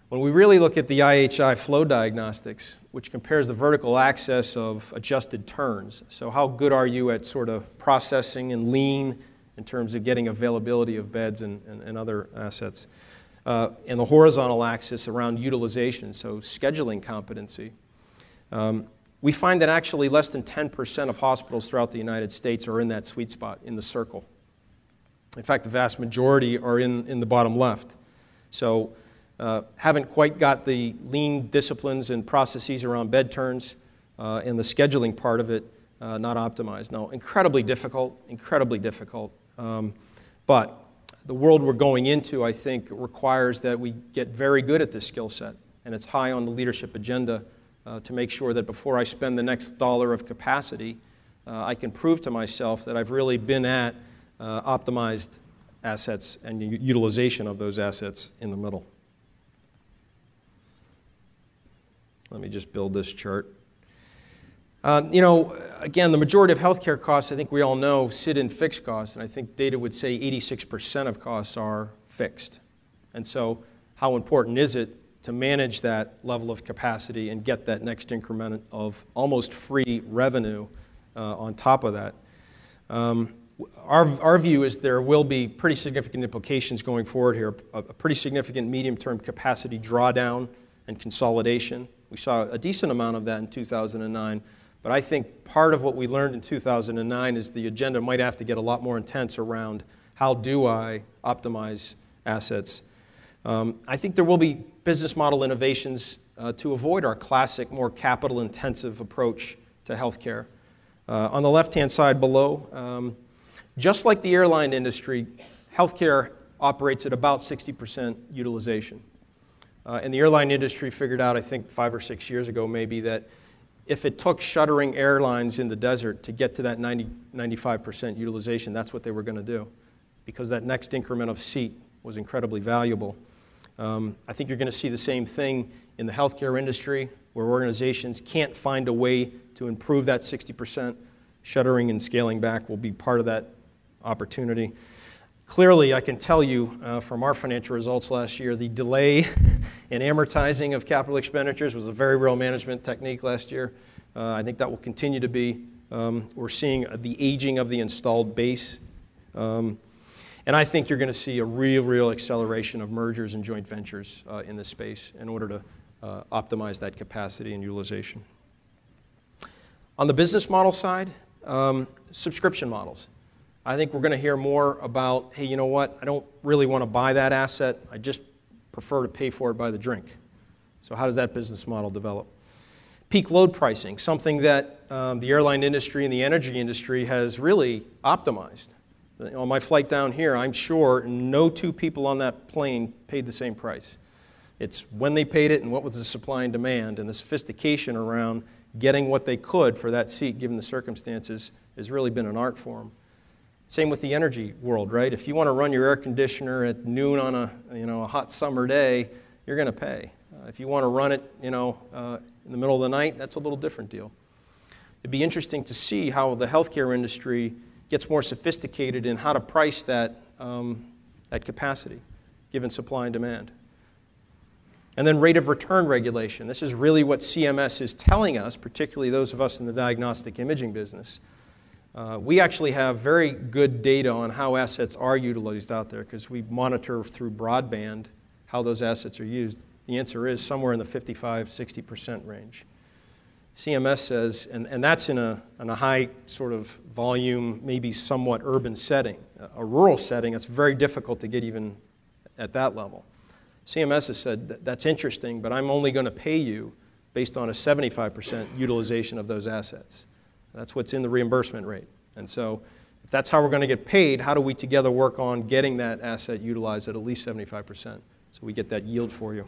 When we really look at the IHI flow diagnostics, which compares the vertical axis of adjusted turns, so how good are you at sort of processing and lean in terms of getting availability of beds and other assets, and the horizontal axis around utilization, so scheduling competency, we find that actually less than 10% of hospitals throughout the United States are in that sweet spot, in the circle. In fact, the vast majority are in the bottom left. So haven't quite got the lean disciplines and processes around bed turns and the scheduling part of it not optimized. Now, incredibly difficult. But the world we're going into, I think, requires that we get very good at this skill set. And it's high on the leadership agenda to make sure that before I spend the next dollar of capacity, I can prove to myself that I've really been at optimized assets and utilization of those assets in the middle. Let me just build this chart. Again, the majority of healthcare costs, I think we all know, sit in fixed costs, and I think data would say 86% of costs are fixed. And so how important is it to manage that level of capacity and get that next increment of almost free revenue on top of that? Our view is there will be pretty significant implications going forward here, a pretty significant medium-term capacity drawdown and consolidation. We saw a decent amount of that in 2009, but I think part of what we learned in 2009 is the agenda might have to get a lot more intense around how do I optimize assets. I think there will be business model innovations to avoid our classic, more capital-intensive approach to healthcare. On the left-hand side below, just like the airline industry, healthcare operates at about 60% utilization. And the airline industry figured out, I think 5 or 6 years ago maybe, that if it took shuttering airlines in the desert to get to that 95% utilization, that's what they were going to do, because that next increment of seat was incredibly valuable. I think you're going to see the same thing in the healthcare industry, where organizations can't find a way to improve that 60%. Shuttering and scaling back will be part of that opportunity. Clearly, I can tell you from our financial results last year, the delay in amortizing of capital expenditures was a very real management technique last year. I think that will continue to be. We're seeing the aging of the installed base. And I think you're going to see a real acceleration of mergers and joint ventures in this space in order to optimize that capacity and utilization. On the business model side, subscription models. I think we're going to hear more about, hey, you know what, I don't really want to buy that asset. I just prefer to pay for it by the drink. So how does that business model develop? Peak load pricing, something that the airline industry and the energy industry has really optimized. On my flight down here, I'm sure no two people on that plane paid the same price. It's when they paid it and what was the supply and demand, and the sophistication around getting what they could for that seat given the circumstances has really been an art form. Same with the energy world, right? If you want to run your air conditioner at noon on a hot summer day, you're going to pay. If you want to run it, in the middle of the night, that's a little different deal. It'd be interesting to see how the healthcare industry gets more sophisticated in how to price that capacity, given supply and demand. And then rate of return regulation. This is really what CMS is telling us, particularly those of us in the diagnostic imaging business. We actually have very good data on how assets are utilized out there because we monitor through broadband how those assets are used. The answer is somewhere in the 55-60% range. CMS says, and that's in a high sort of volume, maybe somewhat urban setting. A rural setting, it's very difficult to get even at that level. CMS has said, that's interesting, but I'm only going to pay you based on a 75% utilization of those assets. That's what's in the reimbursement rate. And so if that's how we're going to get paid, how do we together work on getting that asset utilized at least 75% so we get that yield for you?